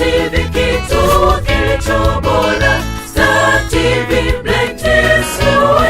TV, kituo kilicho bora. Star TV Brightness One.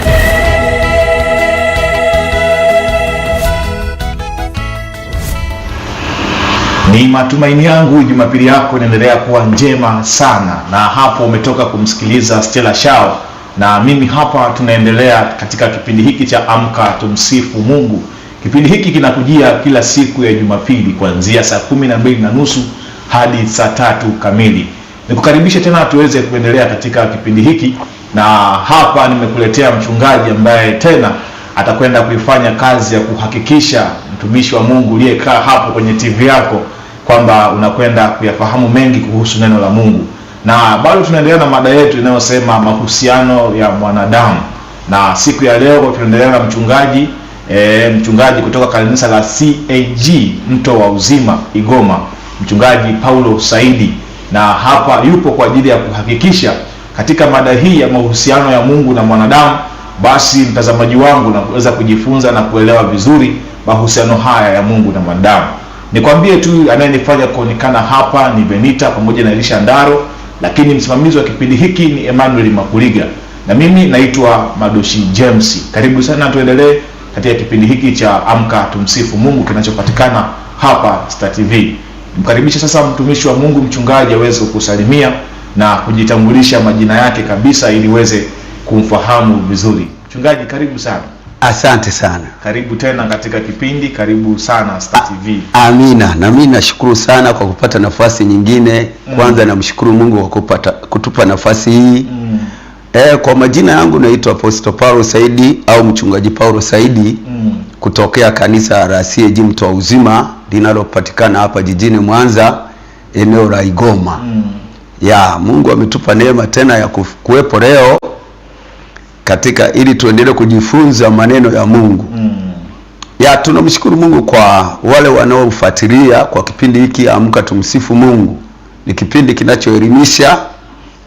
Ni matumaini yangu Jumapili yako inaendelea kuwa njema sana, na hapo umetoka kumsikiliza Stella Shao, na mimi hapa tunaendelea katika kipindi hiki cha Amka Tumsifu Mungu. Kipindi hiki kinakujia kila siku ya Jumapili kuanzia saa 12:30 hadi saa 3 kamili. Nikukaribisha tena tuweze kuendelea katika kipindi hiki, na hapa nimekuletea mchungaji ambaye tena atakwenda kuifanya kazi ya kuhakikisha mtumishi wa Mungu uliyekaa hapo kwenye TV yako kwamba unakwenda kuyafahamu mengi kuhusu neno la Mungu. Na bado tunaendelea na mada yetu inayosema mahusiano ya mwanadamu, na siku ya leo tunaendelea na mchungaji kutoka kanisa la CAG Mto wa Uzima Igoma, mchungaji Paulo Saidi, na hapa yupo kwa ajili ya kuhakikisha katika mada hii ya mahusiano ya Mungu na mwanadamu, basi mtazamaji wangu naweza kujifunza na kuelewa vizuri mahusiano haya ya Mungu na mwanadamu. Nikwambie tu anayenifanya kuonekana hapa ni Benita pamoja na Elisha Ndaro, lakini msimamizi wa kipindi hiki ni Emmanuel Makuliga, na mimi naitwa Madoshi James. Karibu sana tuendelee katika kipindi hiki cha Amka Tumsifu Mungu kinachopatikana hapa Star TV. Mkaribisha sasa mtumishi wa Mungu mchungaji aweze kukusalimia na kujitambulisha majina yake kabisa ili uweze kumfahamu vizuri. Mchungaji, karibu sana. Asante sana. Karibu tena katika kipindi, karibu sana Star TV. Amina. Na mimi nashukuru sana kwa kupata nafasi nyingine. Kwanza namshukuru Mungu kwa kutupa nafasi hii. Kwa majina yangu naitwa Apostle Paulo Saidi au mchungaji Paulo Saidi kutokea kanisa la CAG Mto wa Uzima linalopatikana hapa jijini Mwanza, eneo la Igoma. Ya Mungu ametupa neema tena ya kuwepo leo katika ili tuendelee kujifunza maneno ya Mungu. Ya tunamshukuru Mungu kwa wale wanaofuatilia kwa kipindi hiki Amka Tumsifu Mungu. Ni kipindi kinachoelimisha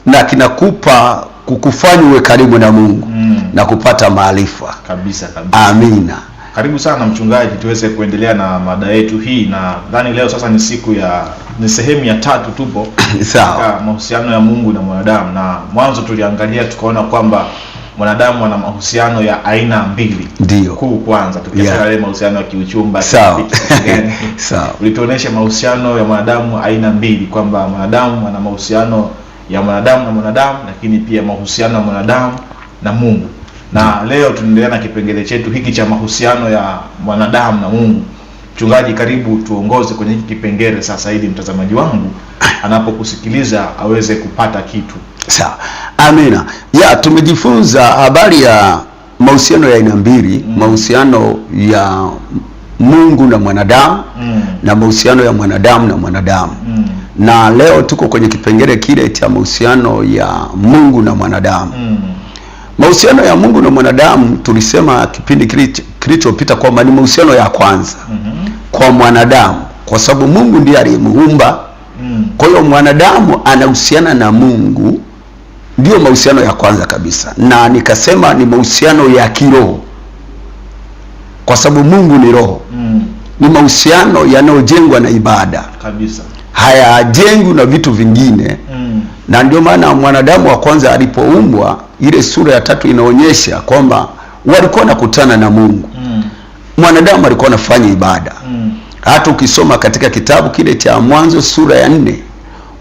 na kinakupa kukufanya uwe karibu na Mungu na kupata maarifa. Kabisa. Amina. Karibu sana mchungaji, tuweze kuendelea na mada yetu hii, na ndani leo sasa ni sehemu ya 3 tupo sawa, mahusiano ya Mungu na mwanadamu. Na mwanzo tuliangalia tukaona kwamba mwanadamu ana mahusiano ya aina 2. Ndio. Kwanza tukiangalia ile mahusiano ya kiuchumba. Sawa. Sawa. Ulituonesha mahusiano ya mwanadamu aina 2, kwamba mwanadamu ana mahusiano ya mwanadamu na mwanadamu, lakini pia mahusiano ya mwanadamu na Mungu. Na leo tunaendelea na kipengele chetu hiki cha mahusiano ya mwanadamu na Mungu. Mchungaji, karibu tuongoze kwenye hiki kipengele sasa ili mtazamaji wangu anapokusikiliza aweze kupata kitu. Sawa. Amina. Ya tumejifunza habari ya mahusiano ya aina 2, mahusiano ya Mungu na mwanadamu na mahusiano ya mwanadamu na mwanadamu. Na leo tuko kwenye kipengele kile cha mahusiano ya Mungu na mwanadamu. Mahusiano ya Mungu na mwanadamu tulisema kipindi kilichopita kwamba ni mahusiano ya kwanza kwa mwanadamu, kwa sababu Mungu ndiye aliyemuumba. Kwa hiyo mwanadamu anahusiana na Mungu, ndio mahusiano ya kwanza kabisa. Na nikasema ni mahusiano ya kiroho, kwa sababu Mungu ni roho. Ni mahusiano yanayojengwa na ibada kabisa, hayajengwi na vitu vingine. Na ndio maana mwanadamu wa kwanza alipoumbwa, ile sura ya 3 inaonyesha kwamba walikuwa nakutana na Mungu. Mwanadamu alikuwa anafanya ibada. Hata ukisoma katika kitabu kile cha Mwanzo sura ya 4,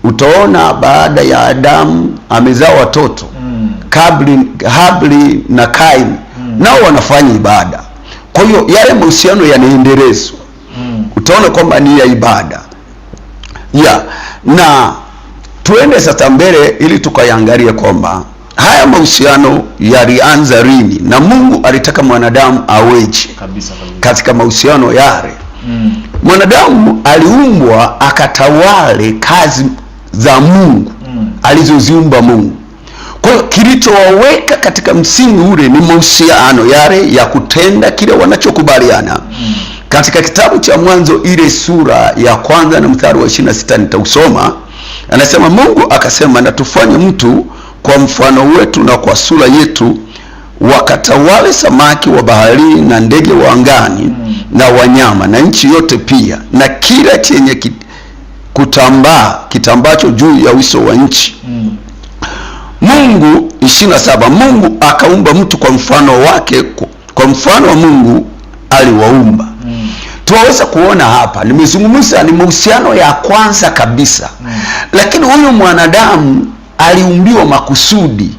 utaona baada ya Adamu amezaa watoto Habili na Kaini, nao wanafanya ibada. Kwa hiyo yale mahusiano yanaendelezwa. Utaona kwamba ni ya ibada. Na tuende sasa mbele ili tukayangalie kwamba haya mahusiano yalianza lini na Mungu alitaka mwanadamu aweje kabisa. Katika mahusiano yale mwanadamu aliumbwa akatawale kazi za Mungu alizoziumba Mungu. Kwa hiyo kilichowaweka katika msingi ule ni mahusiano yale ya kutenda kile wanachokubaliana. Katika kitabu cha Mwanzo ile sura ya 1 na mstari wa 26 nitausoma. Anasema Mungu akasema, na tufanye mtu kwa mfano wetu na kwa sura yetu, wakatawale samaki wa baharini na ndege wa angani na wanyama na nchi yote pia na kila chenye kutambaa kitambacho juu ya uso wa nchi. Mungu 27, Mungu akaumba mtu kwa mfano wake, kwa mfano wa Mungu aliwaumba. Tuwaweza kuona hapa, nimezungumza ni mahusiano ya kwanza kabisa. Lakini huyu mwanadamu aliumbiwa makusudi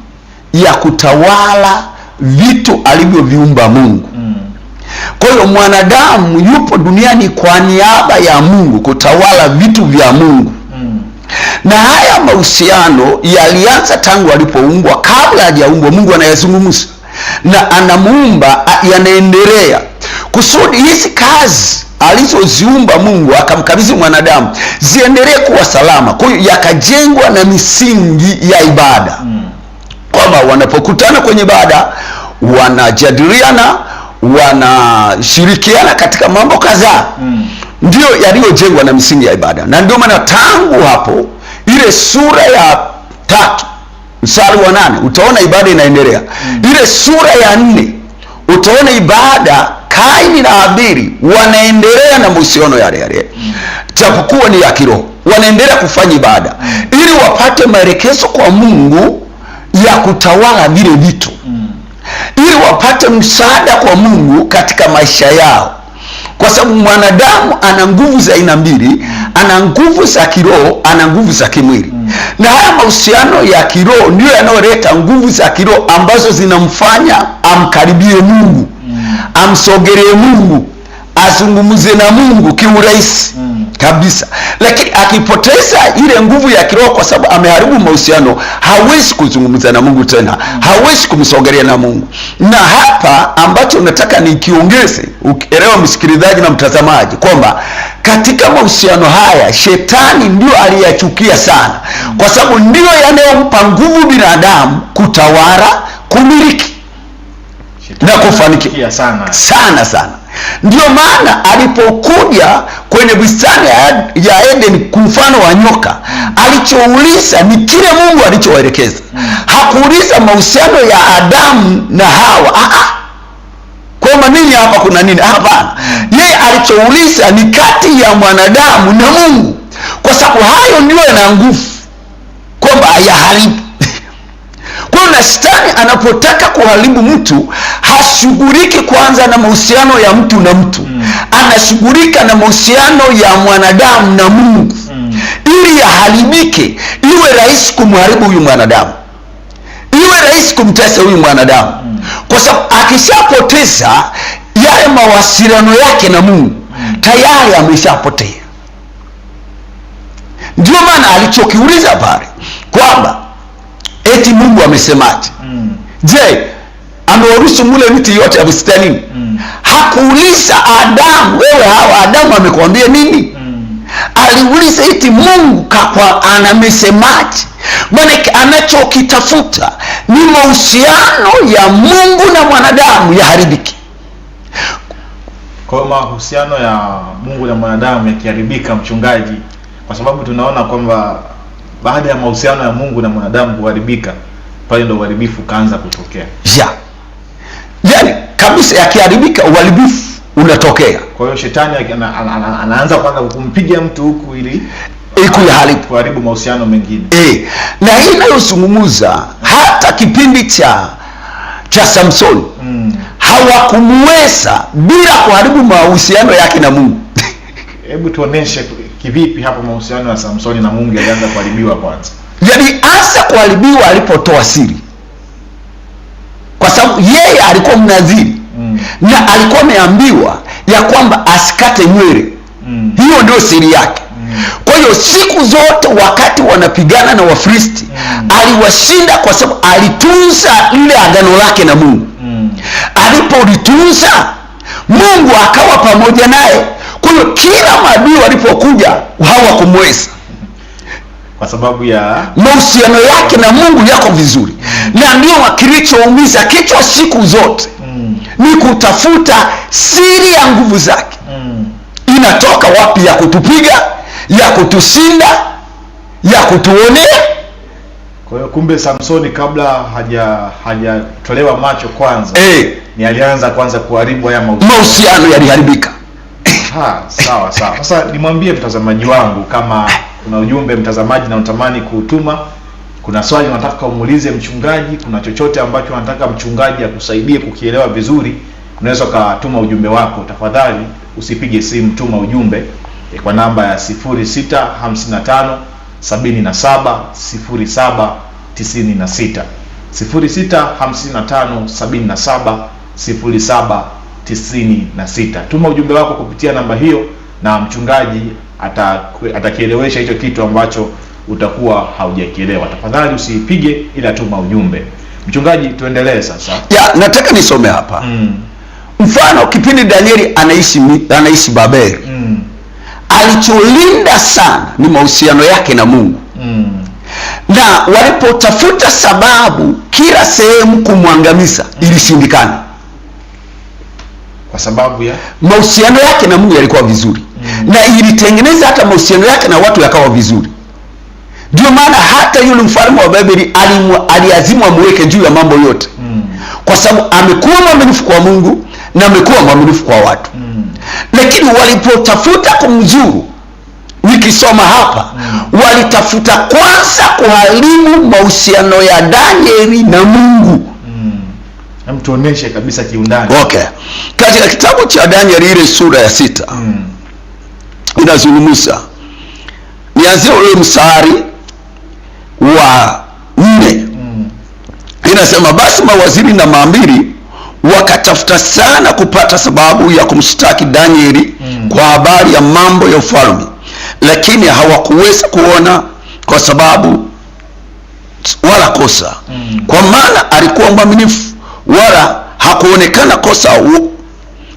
ya kutawala vitu alivyoviumba Mungu. Kwa hiyo mwanadamu yupo duniani kwa niaba ya Mungu, kutawala vitu vya Mungu. Na haya mahusiano yalianza tangu alipoumbwa. Kabla hajaumbwa, Mungu anayazungumza na anamuumba, yanaendelea kusudi hizi kazi alizoziumba Mungu akamkabidhi mwanadamu ziendelee kuwa salama. Kwa hiyo yakajengwa na misingi ya ibada, kwamba wanapokutana kwenye ibada wanajadiliana, wanashirikiana katika mambo kadhaa. Ndio yaliyojengwa na misingi ya ibada. Na ndio maana tangu hapo, ile sura ya 3 mstari wa 8 utaona ibada inaendelea. Ile sura ya 4 utaona ibada, Kaini na Habili wanaendelea na mahusiano yale yale, japokuwa ni ya kiroho. Wanaendelea kufanya ibada ili wapate maelekezo kwa Mungu ya kutawala vile vitu, ili wapate msaada kwa Mungu katika maisha yao, kwa sababu mwanadamu ana nguvu za aina mbili. Ana nguvu za kiroho, ana nguvu za kimwili. Na haya mahusiano ya kiroho ndio yanayoleta nguvu za kiroho ambazo zinamfanya amkaribie Mungu, amsogelee Mungu, azungumze na Mungu kiurahisi kabisa. Lakini akipoteza ile nguvu ya kiroho, kwa sababu ameharibu mahusiano, hawezi kuzungumza na Mungu tena, hawezi kumsogelea na Mungu. Na hapa ambacho nataka nikiongeze, ukielewa msikilizaji na mtazamaji, kwamba katika mahusiano haya Shetani ndio aliyachukia sana, kwa sababu ndio yanayompa nguvu binadamu kutawala, kumiliki na kufanikiwa sana. Ndio maana alipokuja kwenye bustani ya Eden kwa mfano wa nyoka, alichouliza ni kile Mungu alichowaelekeza. Hakuuliza mahusiano ya Adamu na Hawa, kwamba nini hapa, kuna nini? Hapana. Yeye alichouliza ni kati ya mwanadamu na Mungu, kwa sababu hayo ndio yana nguvu kwamba hayaharibu. Kwa hiyo na Shetani anapotaka kuharibu mtu, hashughuliki kwanza na mahusiano ya mtu na mtu, anashughulika na mahusiano ya mwanadamu na Mungu, ili yaharibike, iwe rahisi kumharibu huyu mwanadamu, iwe rahisi kumtesa huyu mwanadamu. Kwa sababu akishapoteza yale mawasiliano yake na Mungu, tayari ameshapotea. Ndio maana alichokiuliza pale kwamba eti Mungu amesemaje? Je, amewaruhusu mule miti yote ya bustanini? Hakuuliza Adamu, wewe Hawa, Adamu amekwambia nini? Aliuliza eti Mungu anamesemaje? Maana anachokitafuta ni mahusiano ya Mungu na mwanadamu yaharibiki. Kwa mahusiano ya Mungu na mwanadamu yakiharibika, mchungaji, kwa sababu tunaona kwamba baada ya mahusiano ya Mungu na mwanadamu kuharibika, pale ndo uharibifu kaanza kutokea. Yaani kabisa, yakiharibika uharibifu unatokea. Kwa hiyo Shetani anaanza kwanza kumpiga mtu huku ili kuharibu mahusiano mengine. Na hii inayozungumza hata kipindi cha Samsoni, hawakumweza bila kuharibu mahusiano yake na Mungu. Hebu tuoneshe kivipi hapo mahusiano ya Samsoni na Mungu yalianza kuharibiwa kwanza. Yaani hasa kuharibiwa alipotoa siri, kwa sababu yeye alikuwa mnadhiri na alikuwa ameambiwa ya kwamba asikate nywele. Hiyo ndio siri yake. Kwa hiyo siku zote wakati wanapigana na Wafilisti, aliwashinda kwa sababu alitunza ile agano lake na Mungu. Alipolitunza, Mungu akawa pamoja naye. Kwa hiyo kila maadui walipokuja hawakumweza, kwa sababu ya mahusiano yake na Mungu yako vizuri. Na ndio kilichoumiza kichwa siku zote ni kutafuta siri ya nguvu zake. Inatoka wapi ya kutupiga, ya kutushinda, ya kutuonea? Kwa hiyo kumbe Samsoni kabla hajatolewa macho kwanza, ni alianza kwanza kuharibu haya mahusiano yaliharibika. Sawa. Sasa nimwambie mtazamaji wangu, kama kuna ujumbe mtazamaji na unatamani kutuma, kuna swali unataka umuulize mchungaji, kuna chochote ambacho unataka mchungaji akusaidie kukielewa vizuri, unaweza kutuma ujumbe wako. Tafadhali usipige simu, tuma ujumbe kwa namba ya 0655 77 07 96, 0655 77 07 96. Tuma ujumbe wako kupitia namba hiyo na mchungaji atakielewesha hicho kitu ambacho utakuwa haujakielewa. Tafadhali usipige, ila tuma ujumbe. Mchungaji, tuendelee sasa. Nataka nisome hapa. Mfano kipindi Danieli anaishi Babeli. Alicholinda sana ni mahusiano yake na Mungu. Na walipotafuta sababu kila sehemu kumwangamiza, ilishindikana. Kwa sababu ya mahusiano yake na Mungu yalikuwa vizuri. Na ilitengeneza hata mahusiano yake na watu yakawa vizuri. Ndio maana hata yule mfalme wa Babeli aliazimwa amweke juu ya mambo yote. Kwa sababu amekuwa mwaminifu kwa Mungu na amekuwa mwaminifu kwa watu. Lakini walipotafuta kumzuru, nikisoma hapa, walitafuta kwanza kuharibu mahusiano ya Danieli na Mungu. Tuoneshe kabisa kiundani. Okay. Katika kitabu cha Danieli ile sura ya 6 inazungumza, nianzie ule mstari wa 4. Inasema, basi mawaziri na maamiri wakatafuta sana kupata sababu ya kumshtaki Danieli kwa habari ya mambo ya ufalme, lakini hawakuweza kuona kwa sababu wala kosa, kwa maana alikuwa mwaminifu, wala hakuonekana kosa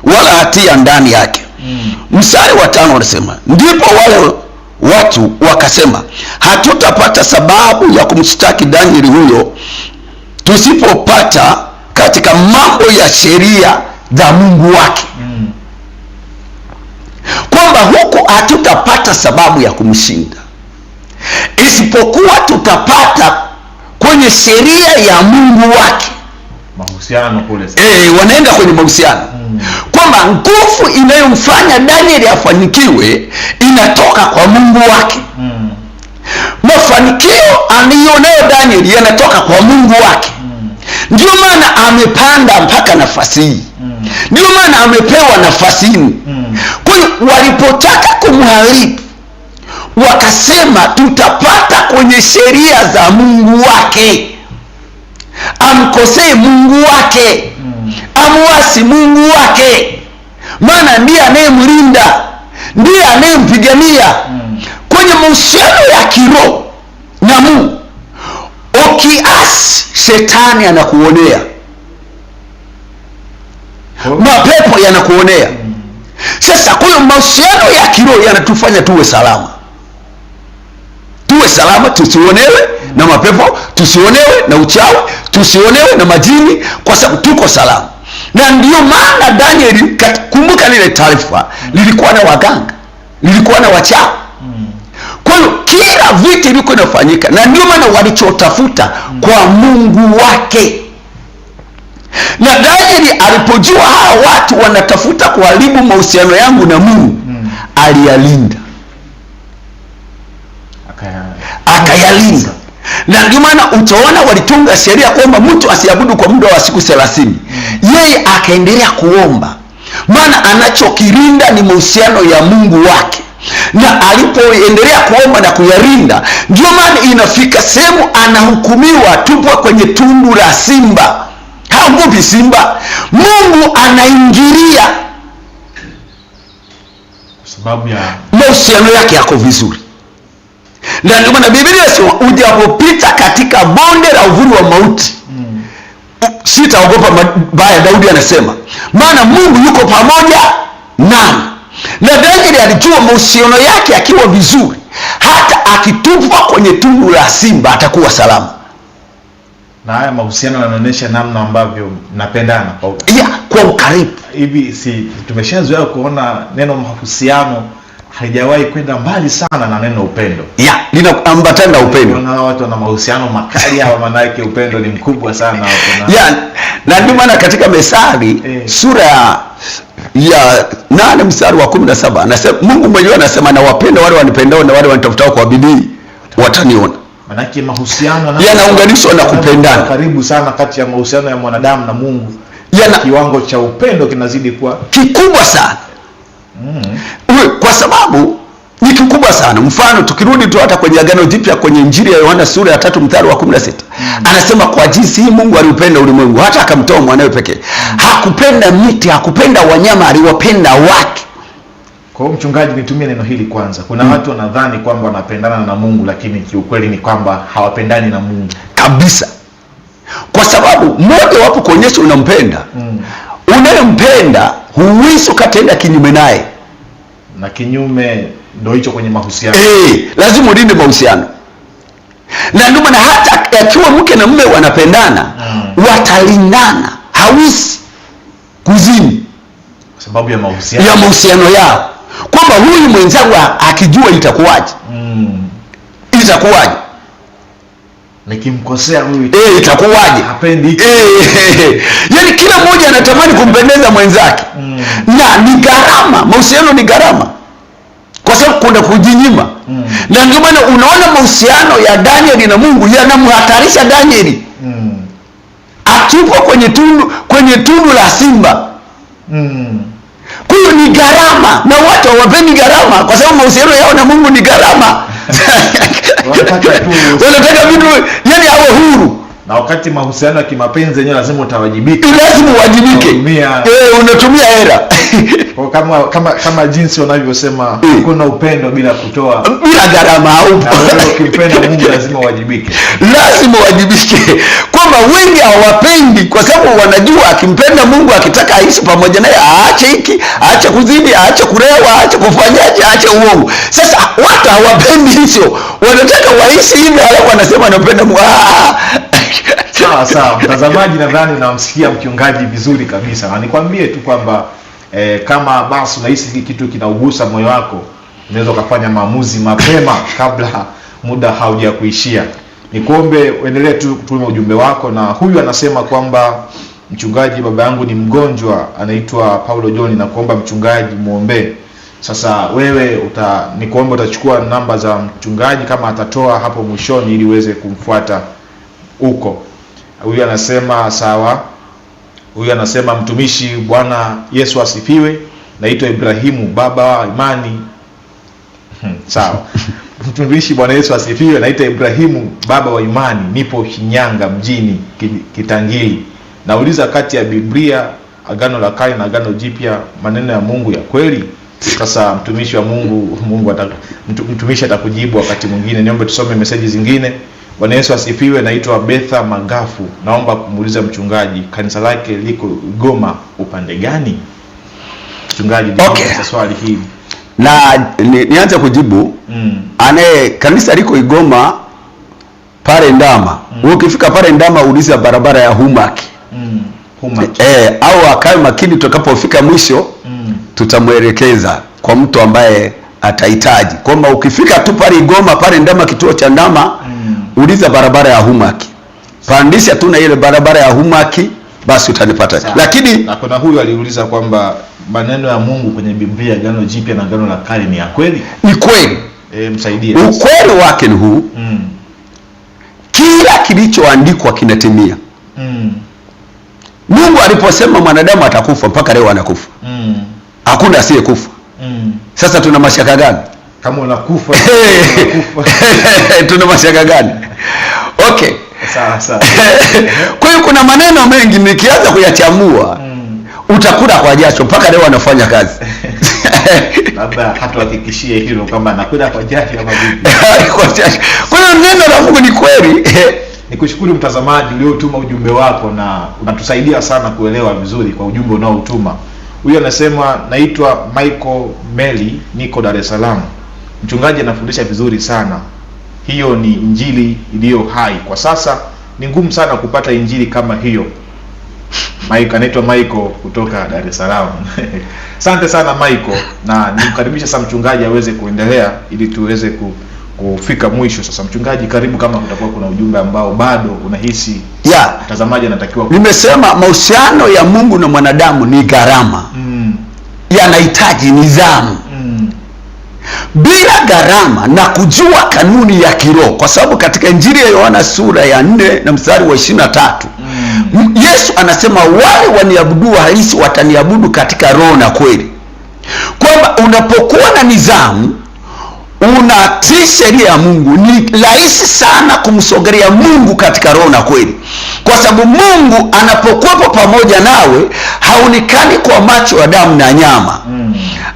wala hatia ndani yake. Mstari wa 5 unasema, ndipo wale watu wakasema, hatutapata sababu ya kumshtaki Danieli huyo tusipopata katika mambo ya sheria za Mungu wake. Kwamba huku hatutapata sababu ya kumshinda, isipokuwa tutapata kwenye sheria ya Mungu wake. Mahusiano kule. Wanaenda kwenye mahusiano. Kwamba nguvu inayomfanya Danieli afanikiwe inatoka kwa Mungu wake. Mafanikio aliyonayo Danieli yanatoka kwa Mungu wake. Ndio maana amepanda mpaka nafasi hii. Ndio maana amepewa nafasi hii. Kwa hiyo walipotaka kumharibu, wakasema tutapata kwenye sheria za Mungu wake. Amkosee Mungu wake, amuasi Mungu wake, maana ndiye anayemlinda, ndiye anayempigania. Kwenye mahusiano ya kiroho na Mungu, ukiasi, shetani anakuonea, mapepo yanakuonea. Sasa kwa hiyo mahusiano ya kiroho yanatufanya tuwe salama. Tuwe salama, tusionewe na mapepo, tusionewe na uchawi, tusionewe na majini, kwa sababu tuko salama. Na ndio maana Danieli, kumbuka lile taarifa, lilikuwa na waganga, lilikuwa na wachawi. Kwa hiyo kila vitu vilikuwa inafanyika, na ndio maana walichotafuta kwa Mungu wake. Na Danieli alipojua hawa watu wanatafuta kuharibu mahusiano yangu na Mungu, aliyalinda, akayalinda. Na ndio maana utaona walitunga sheria kwamba mtu asiabudu kwa muda wa siku 30. Yeye akaendelea kuomba, maana anachokilinda ni mahusiano ya Mungu wake. Na alipoendelea kuomba na kuyalinda, ndio maana inafika sehemu anahukumiwa tupwa kwenye tundu la simba. Haogopi simba, Mungu anaingilia kwa sababu ya mahusiano yake yako vizuri. Na ndio maana Biblia inasema, ujapopita katika bonde la uvuli wa mauti, sitaogopa mabaya. Daudi anasema, maana Mungu yuko pamoja nami. Na Danieli alijua mahusiano yake akiwa vizuri, hata akitupwa kwenye tundu la simba atakuwa salama. Na haya mahusiano yanaonyesha namna ambavyo napendana kwa ukaribu. Hivi si tumeshazoea kuona neno mahusiano haijawahi kwenda mbali sana na neno upendo. Linaambatana na upendo. Kuna watu wana mahusiano makali hawa, maana yake upendo ni mkubwa sana hapo. Na ndio maana katika Methali sura ya ya 8 mstari wa 17 anasema, Mungu mwenyewe anasema, nawapenda wale wanipendao na wale wanitafutao kwa bidii wataniona. Manake mahusiano yanaunganishwa na kupendana. Karibu sana kati ya mahusiano ya mwanadamu na Mungu. Kiwango cha upendo kinazidi kuwa kikubwa sana. Kwa sababu ni kikubwa sana. Mfano tukirudi tu hata kwenye Agano Jipya, kwenye Injili ya Yohana sura ya 3 mstari wa 16 anasema, kwa jinsi hii Mungu aliupenda ulimwengu hata akamtoa mwanawe pekee. Hakupenda miti, hakupenda wanyama, aliwapenda watu. Kwa hiyo mchungaji, nitumie neno hili kwanza. Kuna watu wanadhani kwamba wanapendana na Mungu, lakini kiukweli ni kwamba hawapendani na Mungu kabisa. Kwa sababu mmoja wapo kuonyesha unampenda. Unayempenda huwezi ukatenda kinyume naye. Na kinyume ndio hicho kwenye mahusiano. Lazima ulinde mahusiano. Na ndio maana hata akiwa mke na mume wanapendana, watalingana, hawezi kuzini kwa sababu ya mahusiano. Ya mahusiano yao. Kwamba huyu mwenzangu akijua itakuwaje? Itakuwaje? Nikimkosea huyu itakuwaje? Hapendi. Yaani kila mmoja anatamani kumpendeza mwenzake. Na ni gharama, mahusiano ni gharama. Kwa sababu kuna kujinyima. Na ndio maana unaona mahusiano ya Danieli na Mungu yanamhatarisha Danieli. Atupwa kwenye tundu la simba. Kwa hiyo ni gharama, na watu hawapendi gharama kwa sababu mahusiano yao na Mungu ni gharama. Wanataka vitu yani awe huru. Na wakati mahusiano ya kimapenzi yenyewe lazima utawajibika. Lazima uwajibike. Unatumia hela. Kama jinsi wanavyosema kuna upendo bila kutoa, bila gharama haupo. Na ukipenda Mungu lazima uwajibike. Lazima uwajibike. Kwamba wengi hawapendi kwa sababu wanajua akimpenda Mungu, akitaka aishi pamoja naye, aache hiki, aache kuzini, aache kulewa, aache kufanyaje, aache uongo. Sasa watu hawapendi hicho. Wanataka waishi hivi, alafu wanasema anapenda Mungu. Sawa, mtazamaji, nadhani namsikia mchungaji vizuri kabisa. Na nikwambie tu kwamba kama basi unahisi kitu kinaugusa moyo wako, unaweza ukafanya maamuzi mapema kabla muda haujakuishia. Nikuombe uendelee tu kutuma ujumbe wako. Na huyu anasema kwamba, mchungaji, baba yangu ni mgonjwa, anaitwa Paulo John, na kuomba mchungaji muombe. Sasa wewe nikuombe utachukua namba za mchungaji kama atatoa hapo mwishoni, ili uweze kumfuata huko. Huyu anasema sawa. Huyu anasema, mtumishi, Bwana Yesu asifiwe, naitwa Ibrahimu, baba wa imani. Sawa. Mtumishi, Bwana Yesu asifiwe, naitwa Ibrahimu, baba wa imani, nipo Shinyanga mjini Kitangili. Nauliza, kati ya Biblia, Agano la Kale na Agano Jipya, maneno ya Mungu ya kweli? Sasa mtumishi wa Mungu, mtumishi atakujibu wakati mwingine. Niombe tusome meseji zingine. Bwana Yesu asifiwe, naitwa Betha Magafu, naomba kumuuliza mchungaji, kanisa lake liko Goma upande gani? Mchungaji, swali hili. Na nianze kujibu. Kanisa liko Igoma pale Ndama. Ukifika pale Ndama uliza barabara ya Humaki. Au akae makini, tutakapofika mwisho tutamuelekeza kwa mtu ambaye atahitaji. Kwamba ukifika tu pale Igoma pale Ndama, kituo cha Ndama, uliza barabara ya Humaki. Pandisha tu na ile barabara ya Humaki, basi utanipata. Lakini na kuna huyu aliuliza kwamba maneno ya Mungu kwenye Biblia, Agano Jipya na Agano la Kale, ni ya kweli? Ni kweli. Msaidie. Ukweli wake ni huu. Kila kilichoandikwa kinatimia. Mungu aliposema mwanadamu atakufa, mpaka leo anakufa. Hakuna asiyekufa. Sasa tuna mashaka gani? Kama unakufa, tuna mashaka gani? Okay. Sawa. Kwa hiyo kuna maneno mengi nikianza kuyachambua utakula kwa jasho, mpaka leo anafanya kazi. Labda hatuhakikishie hilo kwamba anakula kwa jasho ama vipi. Kwa jasho. Kwa hiyo neno la Mungu ni kweli. Nikushukuru mtazamaji uliotuma ujumbe wako, na unatusaidia sana kuelewa vizuri kwa ujumbe unaotuma. Huyu anasema, naitwa Michael Meli, niko Dar es Salaam. Mchungaji anafundisha vizuri sana. Hiyo ni injili iliyo hai. Kwa sasa ni ngumu sana kupata injili kama hiyo. Anaitwa Michael kutoka Dar es Salaam. Asante sana Michael, na nimkaribisha sasa mchungaji aweze kuendelea ili tuweze kufika mwisho. Sasa mchungaji, karibu, kama kutakuwa kuna ujumbe ambao bado unahisi mtazamaji anatakiwa. Nimesema mahusiano ya Mungu na mwanadamu ni gharama. yanahitaji nidhamu bila gharama na kujua kanuni ya kiroho, kwa sababu katika Injili ya Yohana sura ya 4 na mstari wa 23 Yesu anasema wale waniabudu halisi wataniabudu katika roho na kweli. Kwamba unapokuwa na nidhamu, unatii sheria ya Mungu, ni rahisi sana kumsogelea Mungu katika roho na kweli, kwa sababu Mungu anapokuwepo pamoja nawe haonekani kwa macho ya damu na nyama.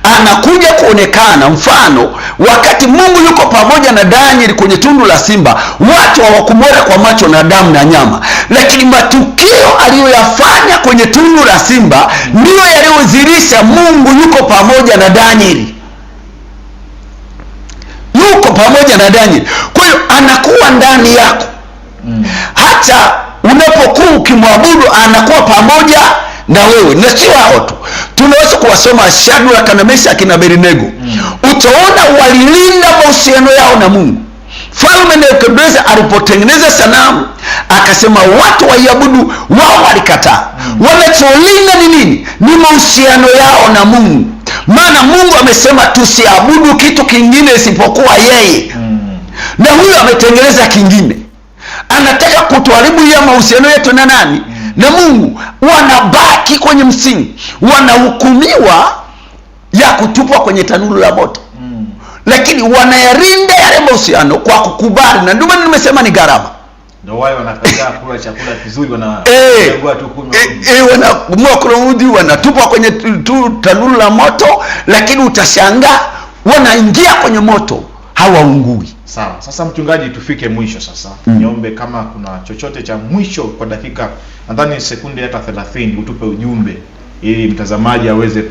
Anakuja kuonekana. Mfano, wakati Mungu yuko pamoja na Danieli kwenye tundu la simba, watu hawakumwona kwa macho na damu na nyama, lakini matukio aliyoyafanya kwenye tundu la simba ndiyo yaliyodhihirisha Mungu yuko pamoja na Danieli, yuko pamoja na Danieli. Kwa hiyo anakuwa ndani yako. Hata unapokuwa ukimwabudu anakuwa pamoja na wewe. Na sio hao tu, tunaweza kuwasoma Shadraka na Meshaki na Abednego. Utaona walilinda mahusiano yao na Mungu. Mfalme Nebukadneza alipotengeneza sanamu akasema watu waiabudu, wao walikataa. Wanacholinda ni nini? Ni mahusiano yao na Mungu. Maana Mungu amesema tusiabudu kitu kingine isipokuwa yeye. Na huyo ametengeneza kingine, anataka kutuharibu ya mahusiano yetu na nani? Na Mungu. Wanabaki kwenye msingi, wanahukumiwa ya kutupwa kwenye tanuru la moto, lakini wanayarinda yale mahusiano kwa kukubali. Na ndio maana nimesema ni gharama. Ndio wao wanakataa kula chakula kizuri, wanaamua kurudi, wanatupwa kwenye tanuru la moto, lakini utashangaa wanaingia kwenye moto hawaungui. Sawa. Sasa mchungaji, tufike mwisho sasa. Niombe kama kuna chochote cha mwisho kwa dakika, nadhani sekunde hata 30, utupe ujumbe ili mtazamaji aweze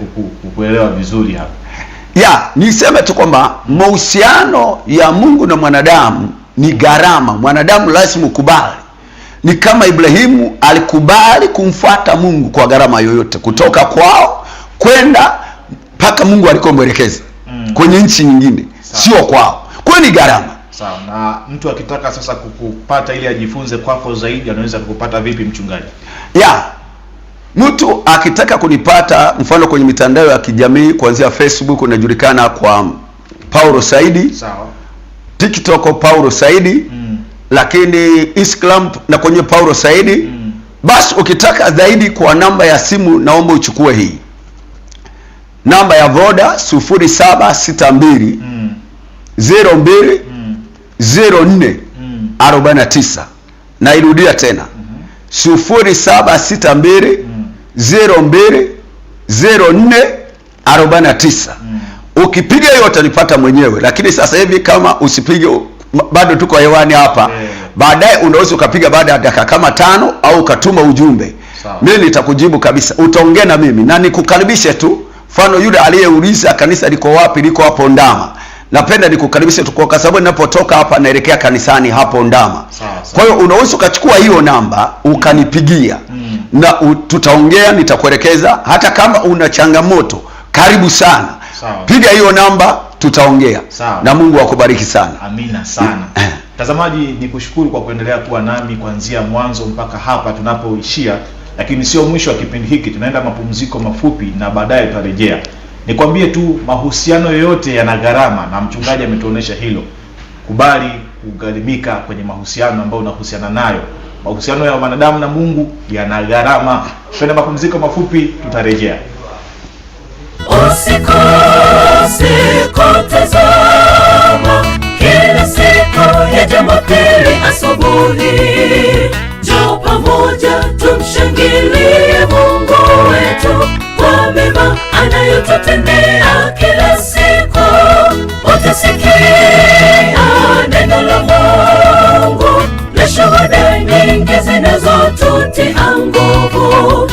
kukuelewa vizuri hapa. Niseme tu kwamba mahusiano ya Mungu na mwanadamu ni gharama. Mwanadamu lazima ukubali. Ni kama Ibrahimu alikubali kumfuata Mungu kwa gharama yoyote, kutoka kwao kwenda mpaka Mungu alikomwelekeza kwenye nchi nyingine, sio kwao. Kwa ni gharama. Sawa. Na mtu akitaka sasa kukupata ili ajifunze kwako zaidi, anaweza kukupata vipi mchungaji? Mtu akitaka kunipata, mfano kwenye mitandao ya kijamii, kuanzia Facebook unajulikana kwa Paulo Saidi. Sawa. TikTok Paulo Saidi. Lakini Instagram na kwenye Paulo Saidi. Basi ukitaka zaidi kwa namba ya simu, naomba uchukue hii namba ya Voda 0762 02 04 49. Na irudia tena 0762 02 04 49. Ukipiga hiyo utanipata mwenyewe, lakini sasa hivi kama usipige, bado tuko hewani hapa. Baadaye unaweza ukapiga baada ya dakika kama 5 au ukatuma ujumbe. Mimi nitakujibu kabisa, utaongea na mimi na nikukaribishe tu. Mfano yule aliyeuliza kanisa liko wapi, liko hapo Ndama. Napenda nikukaribishe tu, kwa sababu ninapotoka hapa naelekea kanisani hapo Ndama. Kwa hiyo unaweza ukachukua hiyo namba ukanipigia na tutaongea, nitakuelekeza. Hata kama una changamoto, karibu sana. Piga hiyo namba, tutaongea. Na Mungu akubariki sana. Amina sana. Mtazamaji, nikushukuru kwa kuendelea kuwa nami kuanzia mwanzo mpaka hapa tunapoishia, lakini sio mwisho wa kipindi hiki. Tunaenda mapumziko mafupi na baadaye tutarejea. Nikwambie tu, mahusiano yoyote yana gharama, na mchungaji ametuonesha hilo. Kubali kugharimika kwenye mahusiano ambayo unahusiana nayo. Mahusiano ya wanadamu na Mungu yana gharama. Tunaenda mapumziko mafupi, tutarejea. Usikose kutazama kila siku ya Jumapili asubuhi. Njoo pamoja tumshangilie Mungu wetu kwa mema anayotutendea kila siku. Utasikia neno la Mungu na shuhuda nyingi zinazotutia nguvu.